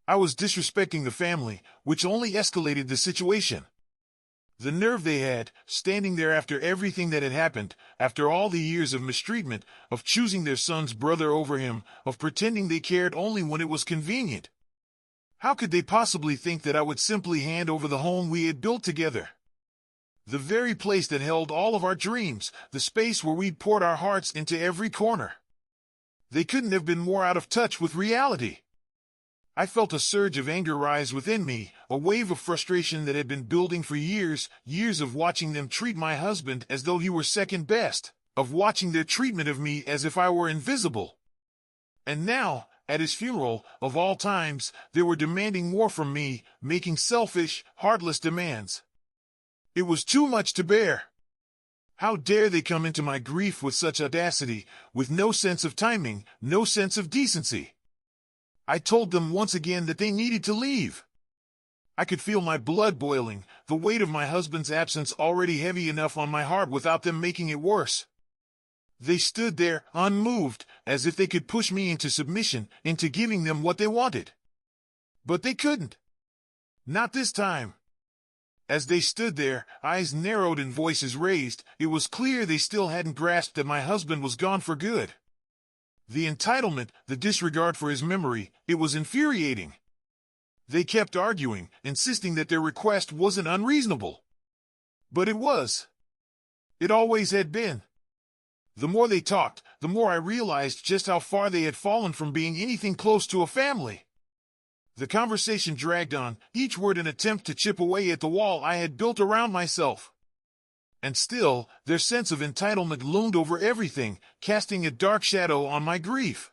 I was disrespecting the family, which only escalated the situation. The nerve they had, standing there after everything that had happened, after all the years of mistreatment, of choosing their son's brother over him, of pretending they cared only when it was convenient. How could they possibly think that I would simply hand over the home we had built together? The very place that held all of our dreams, the space where we'd poured our hearts into every corner. They couldn't have been more out of touch with reality. I felt a surge of anger rise within me, a wave of frustration that had been building for years, years of watching them treat my husband as though he were second best, of watching their treatment of me as if I were invisible. And now, at his funeral, of all times, they were demanding more from me, making selfish, heartless demands. It was too much to bear. How dare they come into my grief with such audacity, with no sense of timing, no sense of decency. I told them once again that they needed to leave. I could feel my blood boiling, the weight of my husband's absence already heavy enough on my heart without them making it worse. They stood there, unmoved, as if they could push me into submission, into giving them what they wanted. But they couldn't. Not this time. As they stood there, eyes narrowed and voices raised, it was clear they still hadn't grasped that my husband was gone for good. The entitlement, the disregard for his memory, it was infuriating. They kept arguing, insisting that their request wasn't unreasonable. But it was. It always had been. The more they talked, the more I realized just how far they had fallen from being anything close to a family. The conversation dragged on, each word an attempt to chip away at the wall I had built around myself. And still, their sense of entitlement loomed over everything, casting a dark shadow on my grief.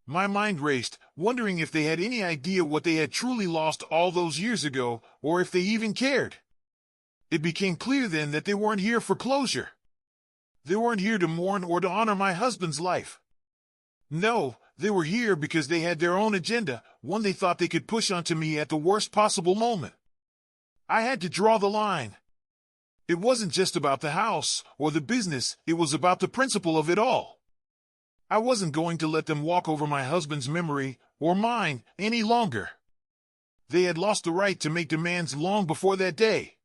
My mind raced, wondering if they had any idea what they had truly lost all those years ago, or if they even cared. It became clear then that they weren't here for closure. They weren't here to mourn or to honor my husband's life. No, they were here because they had their own agenda, one they thought they could push onto me at the worst possible moment. I had to draw the line. It wasn't just about the house or the business, it was about the principle of it all. I wasn't going to let them walk over my husband's memory, or mine, any longer. They had lost the right to make demands long before that day.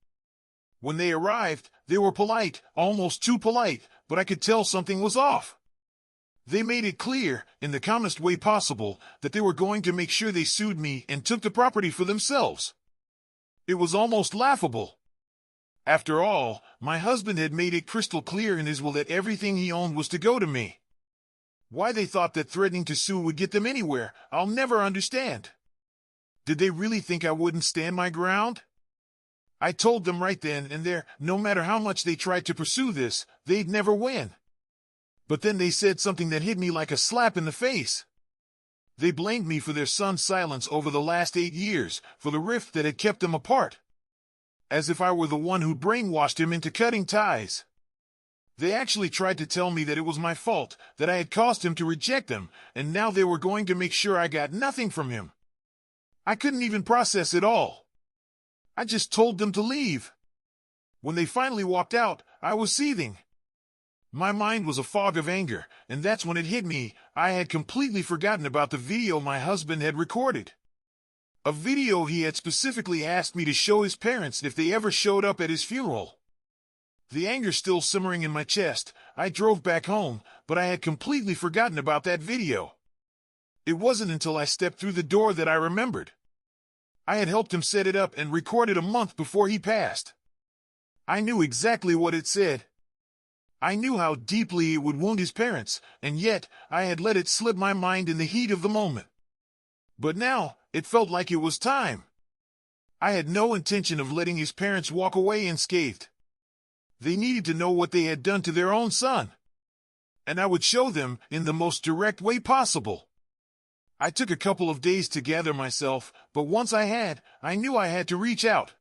When they arrived, they were polite, almost too polite, but I could tell something was off. They made it clear, in the calmest way possible, that they were going to make sure they sued me and took the property for themselves. It was almost laughable. After all, my husband had made it crystal clear in his will that everything he owned was to go to me. Why they thought that threatening to sue would get them anywhere, I'll never understand. Did they really think I wouldn't stand my ground? I told them right then and there, no matter how much they tried to pursue this, they'd never win. But then they said something that hit me like a slap in the face. They blamed me for their son's silence over the last 8 years, for the rift that had kept them apart. As if I were the one who brainwashed him into cutting ties. They actually tried to tell me that it was my fault, that I had caused him to reject them, and now they were going to make sure I got nothing from him. I couldn't even process it all. I just told them to leave. When they finally walked out, I was seething. My mind was a fog of anger, and that's when it hit me. I had completely forgotten about the video my husband had recorded. A video he had specifically asked me to show his parents if they ever showed up at his funeral. The anger still simmering in my chest, I drove back home, but I had completely forgotten about that video. It wasn't until I stepped through the door that I remembered. I had helped him set it up and record it a month before he passed. I knew exactly what it said. I knew how deeply it would wound his parents, and yet I had let it slip my mind in the heat of the moment. But now, it felt like it was time. I had no intention of letting his parents walk away unscathed. They needed to know what they had done to their own son. And I would show them in the most direct way possible. I took a couple of days to gather myself, but once I knew I had to reach out.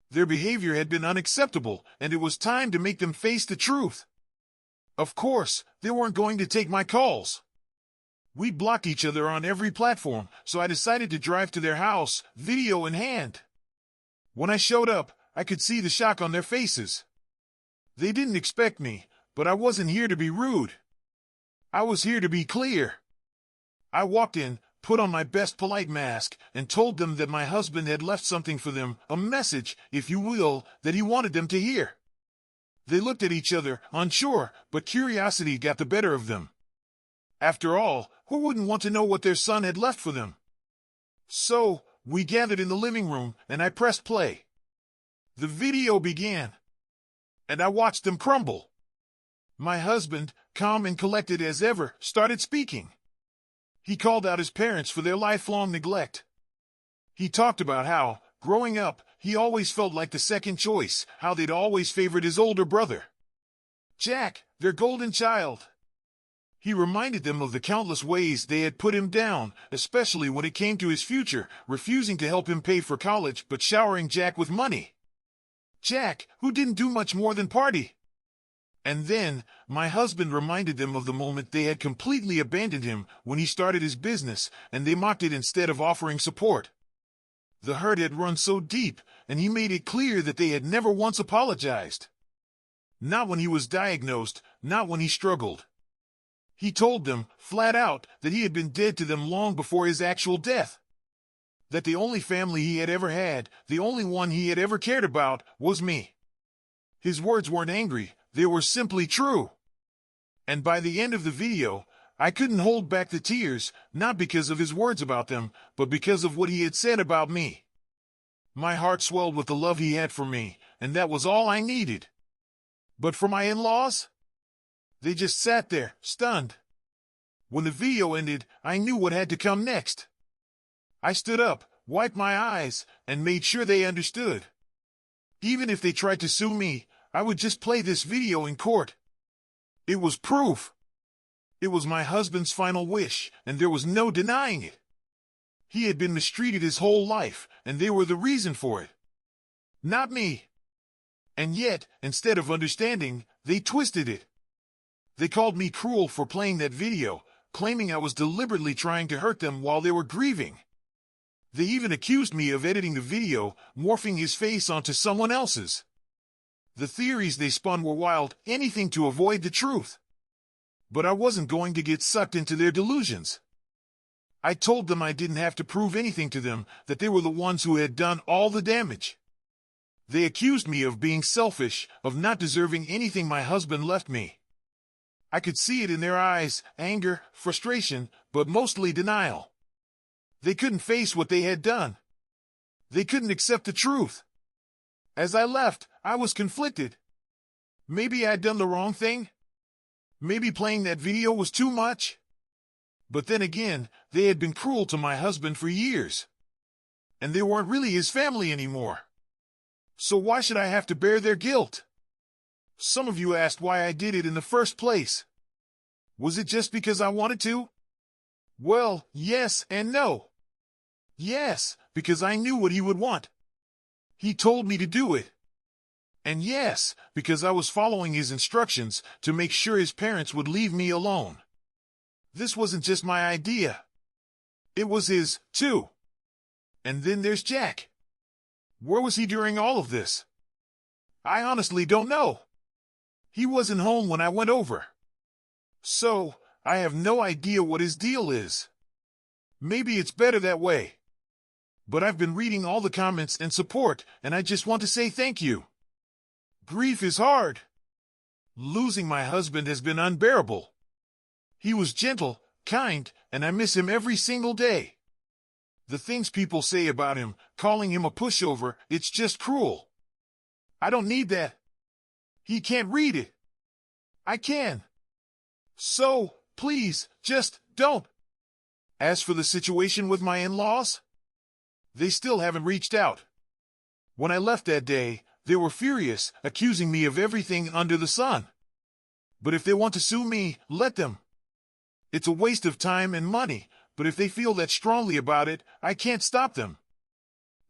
Their behavior had been unacceptable, and it was time to make them face the truth. Of course, they weren't going to take my calls. We blocked each other on every platform, so I decided to drive to their house, video in hand. When I showed up, I could see the shock on their faces. They didn't expect me, but I wasn't here to be rude. I was here to be clear. I walked in, put on my best polite mask, and told them that my husband had left something for them, a message, if you will, that he wanted them to hear. They looked at each other, unsure, but curiosity got the better of them. After all, who wouldn't want to know what their son had left for them? So, we gathered in the living room, and I pressed play. The video began, and I watched them crumble. My husband, calm and collected as ever, started speaking. He called out his parents for their lifelong neglect. He talked about how, growing up, he always felt like the second choice, how they'd always favored his older brother, Jack, their golden child. He reminded them of the countless ways they had put him down, especially when it came to his future, refusing to help him pay for college but showering Jack with money. Jack, who didn't do much more than party. And then, my husband reminded them of the moment they had completely abandoned him when he started his business, and they mocked it instead of offering support. The hurt had run so deep, and he made it clear that they had never once apologized. Not when he was diagnosed, not when he struggled. He told them, flat out, that he had been dead to them long before his actual death. That the only family he had ever had, the only one he had ever cared about, was me. His words weren't angry, they were simply true. And by the end of the video, I couldn't hold back the tears, not because of his words about them, but because of what he had said about me. My heart swelled with the love he had for me, and that was all I needed. But for my in-laws? They just sat there, stunned. When the video ended, I knew what had to come next. I stood up, wiped my eyes, and made sure they understood. Even if they tried to sue me, I would just play this video in court. It was proof. It was my husband's final wish, and there was no denying it. He had been mistreated his whole life, and they were the reason for it. Not me. And yet, instead of understanding, they twisted it. They called me cruel for playing that video, claiming I was deliberately trying to hurt them while they were grieving. They even accused me of editing the video, morphing his face onto someone else's. The theories they spun were wild, anything to avoid the truth. But I wasn't going to get sucked into their delusions. I told them I didn't have to prove anything to them, that they were the ones who had done all the damage. They accused me of being selfish, of not deserving anything my husband left me. I could see it in their eyes, anger, frustration, but mostly denial. They couldn't face what they had done. They couldn't accept the truth. As I left, I was conflicted. Maybe I'd done the wrong thing. Maybe playing that video was too much. But then again, they had been cruel to my husband for years. And they weren't really his family anymore. So why should I have to bear their guilt? Some of you asked why I did it in the first place. Was it just because I wanted to? Well, yes and no. Yes, because I knew what he would want. He told me to do it. And yes, because I was following his instructions to make sure his parents would leave me alone. This wasn't just my idea. It was his, too. And then there's Jack. Where was he during all of this? I honestly don't know. He wasn't home when I went over. So, I have no idea what his deal is. Maybe it's better that way. But I've been reading all the comments and support, and I just want to say thank you. Grief is hard. Losing my husband has been unbearable. He was gentle, kind, and I miss him every single day. The things people say about him, calling him a pushover, it's just cruel. I don't need that. He can't read it. I can. So, please, just don't. As for the situation with my in-laws, they still haven't reached out. When I left that day, they were furious, accusing me of everything under the sun. But if they want to sue me, let them. It's a waste of time and money, but if they feel that strongly about it, I can't stop them.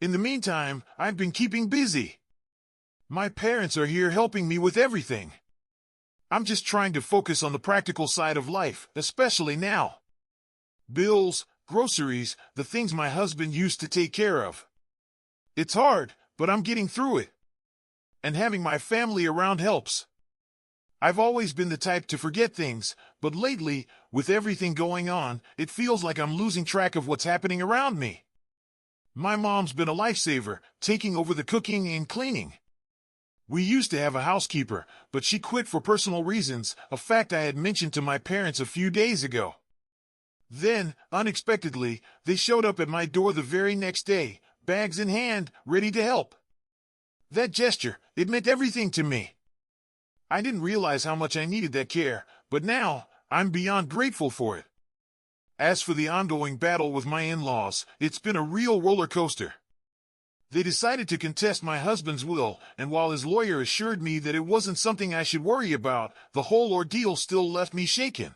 In the meantime, I've been keeping busy. My parents are here helping me with everything. I'm just trying to focus on the practical side of life, especially now. Bills, groceries, the things my husband used to take care of. It's hard, but I'm getting through it. And having my family around helps. I've always been the type to forget things, but lately, with everything going on, it feels like I'm losing track of what's happening around me. My mom's been a lifesaver, taking over the cooking and cleaning. We used to have a housekeeper, but she quit for personal reasons, a fact I had mentioned to my parents a few days ago. Then, unexpectedly, they showed up at my door the very next day, bags in hand, ready to help. That gesture, it meant everything to me. I didn't realize how much I needed that care, but now, I'm beyond grateful for it. As for the ongoing battle with my in-laws, it's been a real roller coaster. They decided to contest my husband's will, and while his lawyer assured me that it wasn't something I should worry about, the whole ordeal still left me shaken.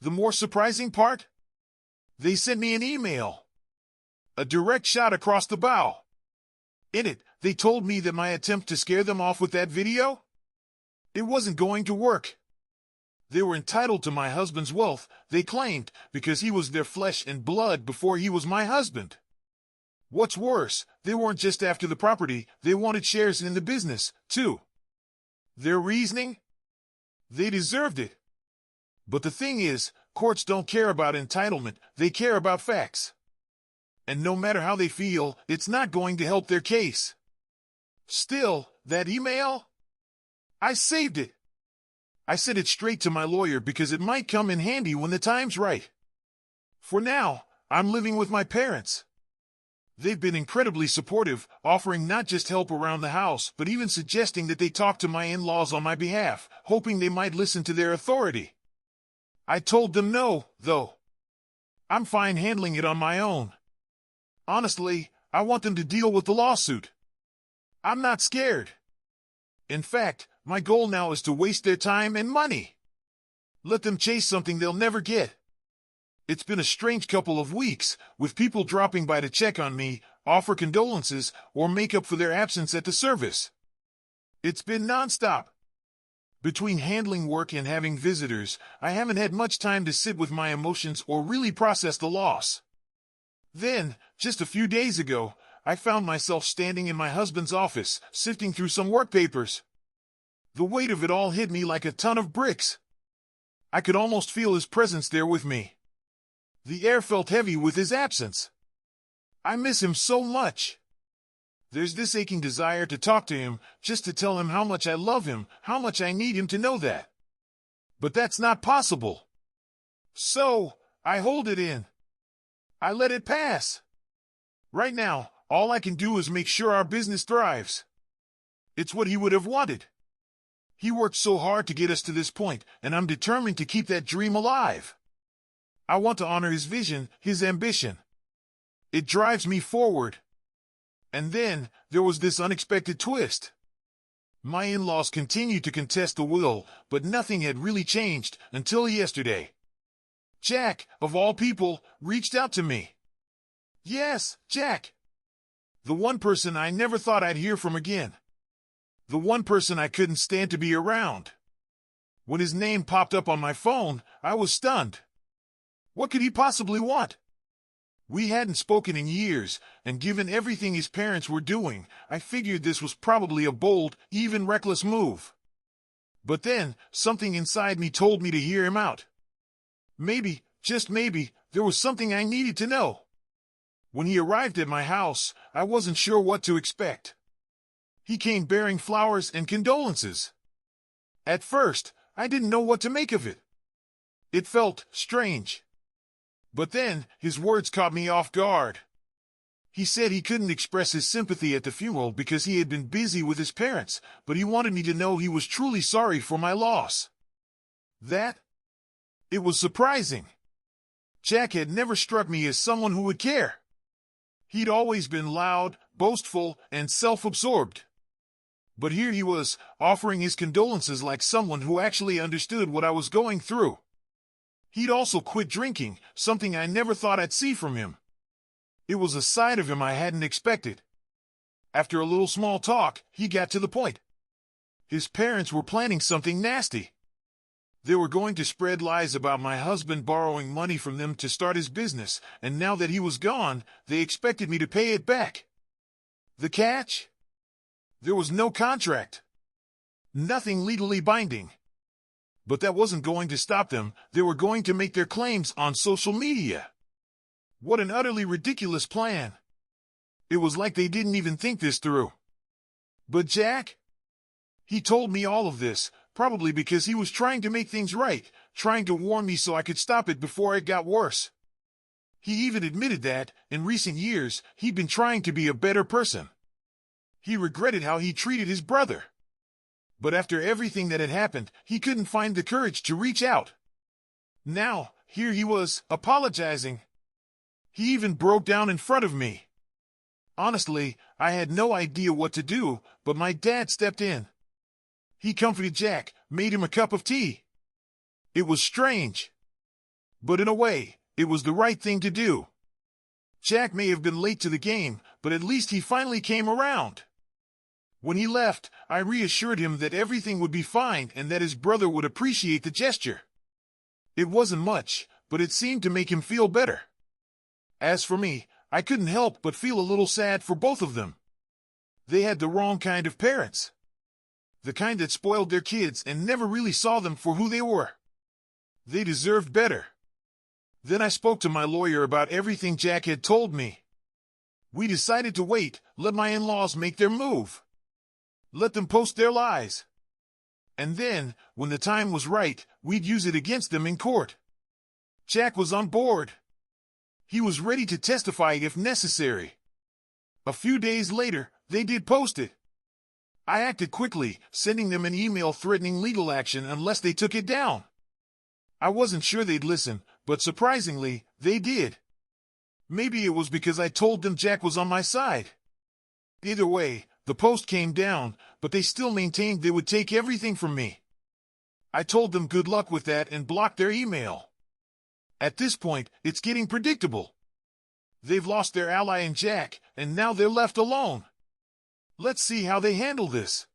The more surprising part? They sent me an email. A direct shot across the bow. In it, they told me that my attempt to scare them off with that video? It wasn't going to work. They were entitled to my husband's wealth, they claimed, because he was their flesh and blood before he was my husband. What's worse, they weren't just after the property, they wanted shares in the business, too. Their reasoning? They deserved it. But the thing is, courts don't care about entitlement, they care about facts. And no matter how they feel, it's not going to help their case. Still, that email? I saved it. I sent it straight to my lawyer because it might come in handy when the time's right. For now, I'm living with my parents. They've been incredibly supportive, offering not just help around the house, but even suggesting that they talk to my in-laws on my behalf, hoping they might listen to their authority. I told them no, though. I'm fine handling it on my own. Honestly, I want them to deal with the lawsuit. I'm not scared. In fact, my goal now is to waste their time and money. Let them chase something they'll never get. It's been a strange couple of weeks, with people dropping by to check on me, offer condolences, or make up for their absence at the service. It's been nonstop. Between handling work and having visitors, I haven't had much time to sit with my emotions or really process the loss. Then, just a few days ago, I found myself standing in my husband's office, sifting through some work papers. The weight of it all hit me like a ton of bricks. I could almost feel his presence there with me. The air felt heavy with his absence. I miss him so much. There's this aching desire to talk to him, just to tell him how much I love him, how much I need him to know that. But that's not possible. So, I hold it in. I let it pass. Right now, all I can do is make sure our business thrives. It's what he would have wanted. He worked so hard to get us to this point, and I'm determined to keep that dream alive. I want to honor his vision, his ambition. It drives me forward. And then, there was this unexpected twist. My in-laws continued to contest the will, but nothing had really changed until yesterday. Jack, of all people, reached out to me. Yes, Jack. The one person I never thought I'd hear from again. The one person I couldn't stand to be around. When his name popped up on my phone, I was stunned. What could he possibly want? We hadn't spoken in years, and given everything his parents were doing, I figured this was probably a bold, even reckless move. But then, something inside me told me to hear him out. Maybe, just maybe, there was something I needed to know. When he arrived at my house, I wasn't sure what to expect. He came bearing flowers and condolences. At first, I didn't know what to make of it. It felt strange. But then, his words caught me off guard. He said he couldn't express his sympathy at the funeral because he had been busy with his parents, but he wanted me to know he was truly sorry for my loss. It was surprising. Jack had never struck me as someone who would care. He'd always been loud, boastful, and self-absorbed. But here he was, offering his condolences like someone who actually understood what I was going through. He'd also quit drinking, something I never thought I'd see from him. It was a side of him I hadn't expected. After a little small talk, he got to the point. His parents were planning something nasty. They were going to spread lies about my husband borrowing money from them to start his business, and now that he was gone, they expected me to pay it back. The catch? There was no contract. Nothing legally binding. But that wasn't going to stop them. They were going to make their claims on social media. What an utterly ridiculous plan. It was like they didn't even think this through. But Jack? He told me all of this, probably because he was trying to make things right, trying to warn me so I could stop it before it got worse. He even admitted that, in recent years, he'd been trying to be a better person. He regretted how he treated his brother. But after everything that had happened, he couldn't find the courage to reach out. Now, here he was, apologizing. He even broke down in front of me. Honestly, I had no idea what to do, but my dad stepped in. He comforted Jack, made him a cup of tea. It was strange. But in a way, it was the right thing to do. Jack may have been late to the game, but at least he finally came around. When he left, I reassured him that everything would be fine and that his brother would appreciate the gesture. It wasn't much, but it seemed to make him feel better. As for me, I couldn't help but feel a little sad for both of them. They had the wrong kind of parents. The kind that spoiled their kids and never really saw them for who they were. They deserved better. Then I spoke to my lawyer about everything Jack had told me. We decided to wait, let my in-laws make their move. Let them post their lies. And then, when the time was right, we'd use it against them in court. Jack was on board. He was ready to testify if necessary. A few days later, they did post it. I acted quickly, sending them an email threatening legal action unless they took it down. I wasn't sure they'd listen, but surprisingly, they did. Maybe it was because I told them Jack was on my side. Either way, the post came down, but they still maintained they would take everything from me. I told them good luck with that and blocked their email. At this point, it's getting predictable. They've lost their ally in Jack, and now they're left alone. Let's see how they handle this.